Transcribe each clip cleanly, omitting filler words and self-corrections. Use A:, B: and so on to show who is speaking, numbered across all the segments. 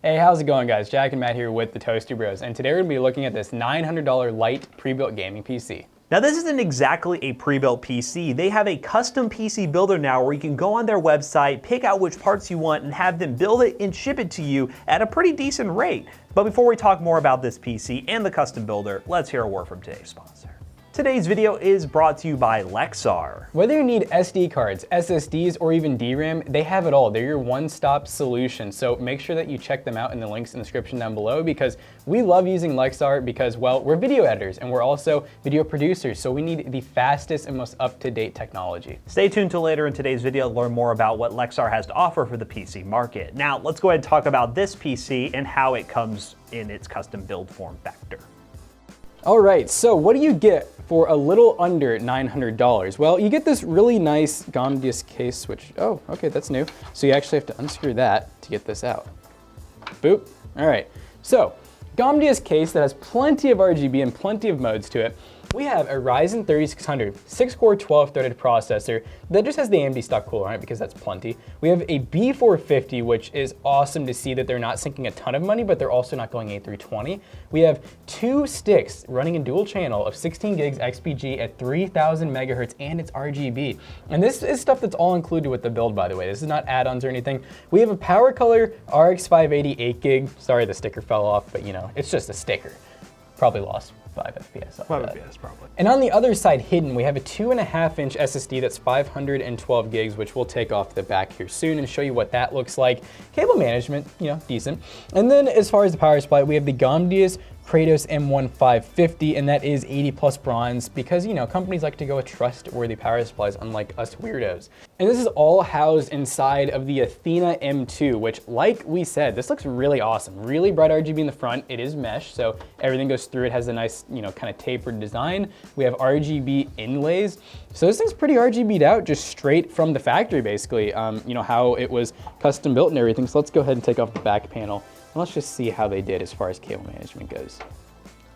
A: Hey, how's it going, guys? Jack and Matt here with the Toasty Bros, and today we're going to be looking at this $900 Lyte pre-built gaming PC.
B: Now this isn't exactly a pre-built PC. They have a custom PC builder now where you can go on their website, pick out which parts you want, and have them build it and ship it to you at a pretty decent rate. But before we talk more about this PC and the custom builder, let's hear a word from today's sponsor. Today's video is brought to you by Lexar.
A: Whether you need SD cards, SSDs, or even DRAM, they have it all. They're your one-stop solution. So make sure that you check them out in the links in the description down below, because we love using Lexar because, well, we're video editors and we're also video producers. So we need the fastest and most up-to-date technology.
B: Stay tuned till later in today's video to learn more about what Lexar has to offer for the PC market. Now let's go ahead and talk about this PC and how it comes in its custom build form factor.
A: All right, so what do you get for a little under $900? Well, you get this really nice Gomdius case, which, oh, okay, that's new. So you actually have to unscrew that to get this out. Boop. All right, so Gomdius case that has plenty of RGB and plenty of modes to it. We have a Ryzen 3600 6-core 12-threaded processor that just has the AMD stock cooler on it because that's plenty. We have a B450, which is awesome to see that they're not sinking a ton of money, but they're also not going A320. We have 2 sticks running in dual channel of 16 gigs XPG at 3000 megahertz, and it's RGB. And this is stuff that's all included with the build, by the way. This is not add-ons or anything. We have a Power Color RX 580 8 gig. Sorry, the sticker fell off, but you know, it's just a sticker. Probably lost 5 FPS.
B: 5 FPS probably.
A: And on the other side, hidden, we have a 2.5-inch SSD that's 512 gigs, which we'll take off the back here soon and show you what that looks like. Cable management, you know, decent. And then as far as the power supply, we have the Gomdius Kratos M1550, and that is 80 plus bronze because, you know, companies like to go with trustworthy power supplies, unlike us weirdos. And this is all housed inside of the Athena M2, which, like we said, this looks really awesome. Really bright RGB in the front. It is mesh, so everything goes through. It has a nice, you know, kind of tapered design. We have RGB inlays. So this thing's pretty RGB'd out, just straight from the factory, basically, you know, how it was custom built and everything. So let's go ahead and take off the back panel. Let's just see how they did as far as cable management goes.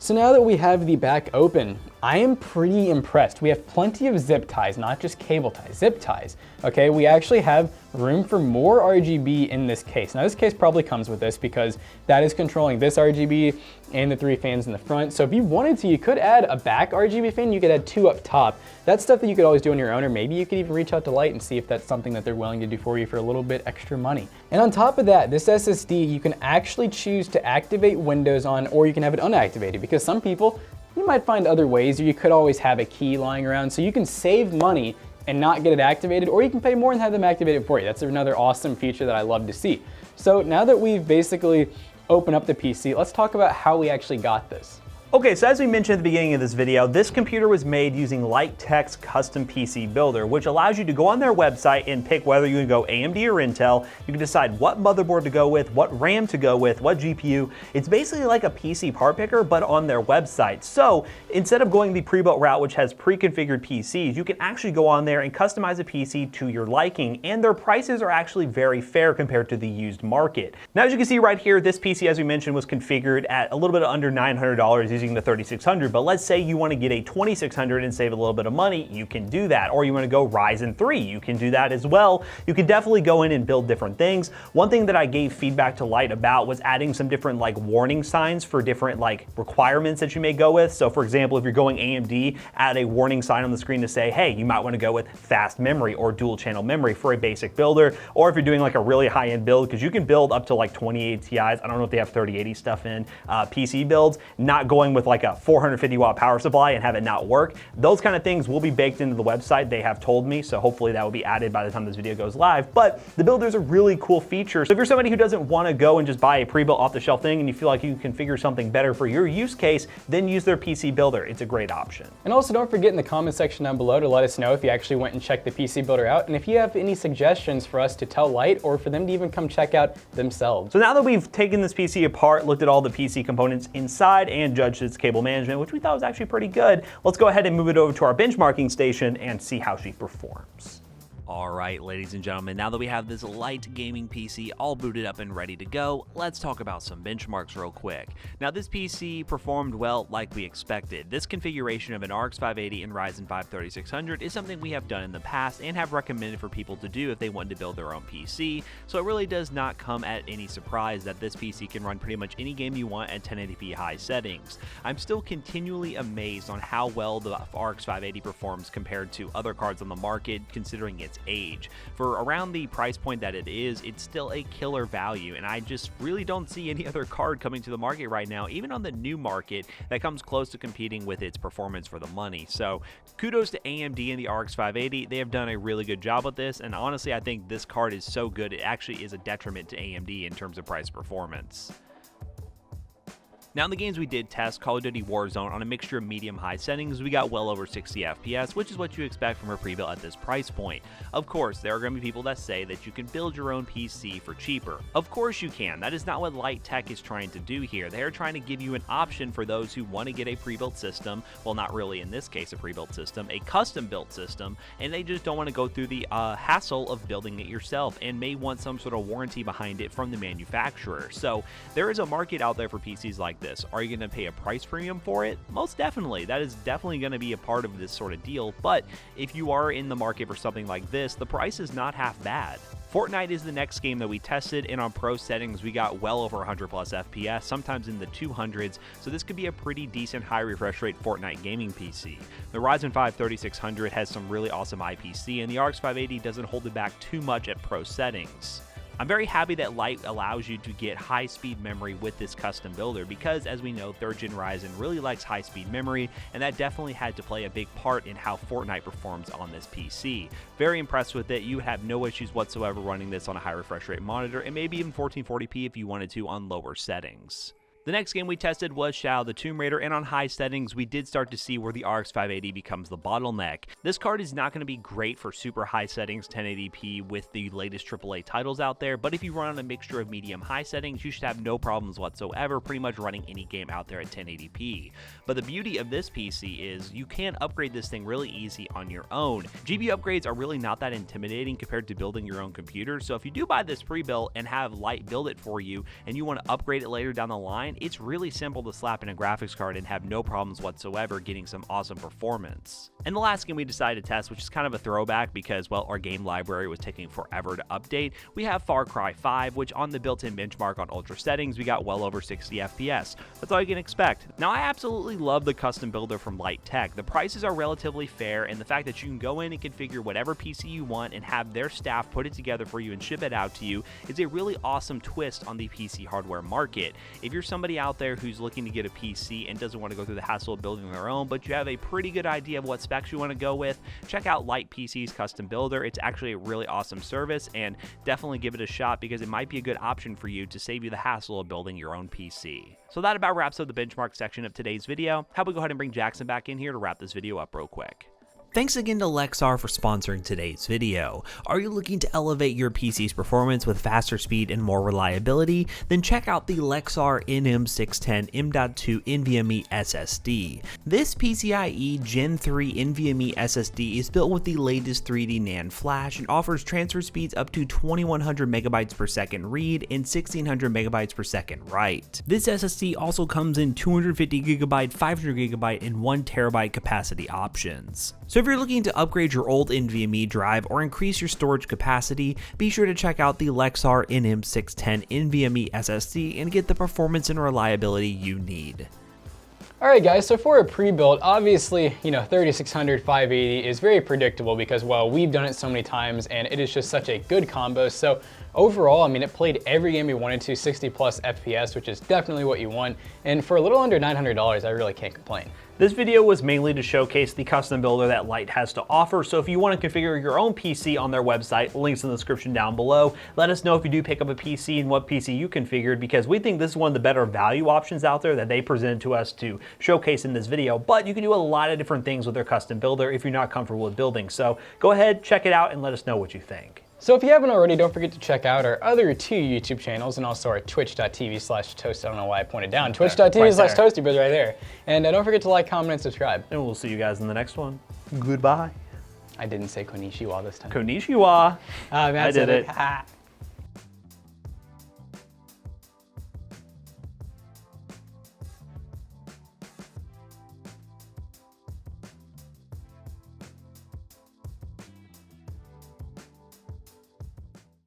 A: So now that we have the back open, I am pretty impressed. We have plenty of zip ties, not just cable ties, zip ties. Okay, we actually have room for more RGB in this case. Now this case probably comes with this because that is controlling this RGB and the 3 fans in the front. So if you wanted to, you could add a back RGB fan, you could add 2 up top. That's stuff that you could always do on your own, or maybe you could even reach out to Lyte and see if that's something that they're willing to do for you for a little bit extra money. And on top of that, this SSD, you can actually choose to activate Windows on, or you can have it unactivated, because some people, you might find other ways, or you could always have a key lying around, so you can save money and not get it activated, or you can pay more and have them activated for you. That's another awesome feature that I love to see. So now that we've basically opened up the PC, let's talk about how we actually got this.
B: Okay, so as we mentioned at the beginning of this video, this computer was made using Lyte Tech's custom PC builder, which allows you to go on their website and pick whether you can go AMD or Intel. You can decide what motherboard to go with, what RAM to go with, what GPU. It's basically like a PC part picker, but on their website. So instead of going the pre-built route, which has pre-configured PCs, you can actually go on there and customize a PC to your liking, and their prices are actually very fair compared to the used market. Now, as you can see right here, this PC, as we mentioned, was configured at a little bit under $900 using the 3600, but let's say you want to get a 2600 and save a little bit of money, you can do that. Or you want to go Ryzen 3, you can do that as well. You can definitely go in and build different things. One thing that I gave feedback to Lyte about was adding some different like warning signs for different like requirements that you may go with. So for example, if you're going AMD, add a warning sign on the screen to say, hey, you might want to go with fast memory or dual channel memory for a basic builder. Or if you're doing like a really high-end build, because you can build up to like 2080 Ti's, I don't know if they have 3080 stuff in PC builds, not going with like a 450 watt power supply and have it not work. Those kind of things will be baked into the website, they have told me, so hopefully that will be added by the time this video goes live. But the builder's a really cool feature. So if you're somebody who doesn't want to go and just buy a pre-built off-the-shelf thing and you feel like you can configure something better for your use case, then use their PC builder. It's a great option.
A: And also don't forget in the comment section down below to let us know if you actually went and checked the PC builder out, and if you have any suggestions for us to tell Lyte or for them to even come check out themselves.
B: So now that we've taken this PC apart, looked at all the PC components inside, and judged its cable management, which we thought was actually pretty good, let's go ahead and move it over to our benchmarking station and see how she performs. Alright, ladies and gentlemen, now that we have this Lyte gaming PC all booted up and ready to go, let's talk about some benchmarks real quick. Now this PC performed well like we expected. This configuration of an RX 580 and Ryzen 5 3600 is something we have done in the past and have recommended for people to do if they wanted to build their own PC, so it really does not come at any surprise that this PC can run pretty much any game you want at 1080p high settings. I'm still continually amazed on how well the RX 580 performs compared to other cards on the market, considering its age. For around the price point that it is, it's still a killer value, and I just really don't see any other card coming to the market right now, even on the new market, that comes close to competing with its performance for the money. So kudos to AMD and the RX 580. They have done a really good job with this, and honestly I think this card is so good it actually is a detriment to AMD in terms of price performance. Now in the games we did test, Call of Duty Warzone, on a mixture of medium-high settings, we got well over 60 FPS, which is what you expect from a pre-built at this price point. Of course, there are going to be people that say that you can build your own PC for cheaper. Of course you can. That is not what Lyte Tech is trying to do here. They are trying to give you an option for those who want to get a pre-built system, well not really in this case a pre-built system, a custom-built system, and they just don't want to go through the hassle of building it yourself and may want some sort of warranty behind it from the manufacturer. So there is a market out there for PCs like this. Are you going to pay a price premium for it? Most definitely. That is definitely going to be a part of this sort of deal, but if you are in the market for something like this, the price is not half bad. Fortnite is the next game that we tested, and on pro settings we got well over 100 plus FPS, sometimes in the 200s, so this could be a pretty decent high refresh rate Fortnite gaming PC. The Ryzen 5 3600 has some really awesome IPC, and the RX 580 doesn't hold it back too much at pro settings. I'm very happy that Lyte allows you to get high-speed memory with this custom builder because, as we know, 3rd Gen Ryzen really likes high-speed memory, and that definitely had to play a big part in how Fortnite performs on this PC. Very impressed with it. You have no issues whatsoever running this on a high refresh rate monitor, and maybe even 1440p if you wanted to on lower settings. The next game we tested was Shadow of the Tomb Raider, and on high settings we did start to see where the RX 580 becomes the bottleneck. This card is not going to be great for super high settings 1080p with the latest AAA titles out there, but if you run on a mixture of medium high settings, you should have no problems whatsoever pretty much running any game out there at 1080p. But the beauty of this PC is you can upgrade this thing really easy on your own. GPU upgrades are really not that intimidating compared to building your own computer, so if you do buy this pre-built and have Lyte build it for you and you want to upgrade it later down the line, it's really simple to slap in a graphics card and have no problems whatsoever getting some awesome performance. And the last game we decided to test, which is kind of a throwback because, well, our game library was taking forever to update, we have Far Cry 5, which on the built-in benchmark on ultra settings, we got well over 60 FPS. That's all you can expect. Now, I absolutely love the custom builder from Lyte Tech. The prices are relatively fair, and the fact that you can go in and configure whatever PC you want and have their staff put it together for you and ship it out to you is a really awesome twist on the PC hardware market. If you're somebody out there who's looking to get a PC and doesn't want to go through the hassle of building their own, but you have a pretty good idea of what specs you want to go with, check out Lyte PC's custom builder. It's actually a really awesome service, and definitely give it a shot because it might be a good option for you to save you the hassle of building your own PC. So that about wraps up the benchmark section of today's video. How about we go ahead and bring Jackson back in here to wrap this video up real quick. Thanks again to Lexar for sponsoring today's video. Are you looking to elevate your PC's performance with faster speed and more reliability? Then check out the Lexar Nm610 M.2 Nvme Ssd. This PCIe Gen 3 Nvme Ssd is built with the latest 3D NAND flash and offers transfer speeds up to 2100 megabytes per second read and 1600 megabytes per second write. This SSD also comes in 250 gigabyte, 500 gigabyte, and 1 terabyte capacity options. So if you're looking to upgrade your old NVMe drive or increase your storage capacity, be sure to check out the Lexar Nm610 NVMe SSD and get the performance and reliability you need.
A: Alright guys, so for a pre-built, obviously, 3600, 580 is very predictable because, well, we've done it so many times and it is just such a good combo. So overall, it played every game we wanted to, 60 plus FPS, which is definitely what you want. And for a little under $900, I really can't complain.
B: This video was mainly to showcase the custom builder that Lyte has to offer, so if you want to configure your own PC on their website, links in the description down below. Let us know if you do pick up a PC and what PC you configured, because we think this is one of the better value options out there that they presented to us to showcase in this video, but you can do a lot of different things with their custom builder if you're not comfortable with building. So go ahead, check it out, and let us know what you think.
A: So if you haven't already, don't forget to check out our other 2 YouTube channels and also our twitch.tv/toast. I don't know why I pointed down. Twitch.tv/toasty, but right there. And don't forget to like, comment, and subscribe.
B: And we'll see you guys in the next one. Goodbye.
A: I didn't say konnichiwa this time.
B: Konnichiwa.
A: Matt
B: I
A: said
B: did it.
A: Ha.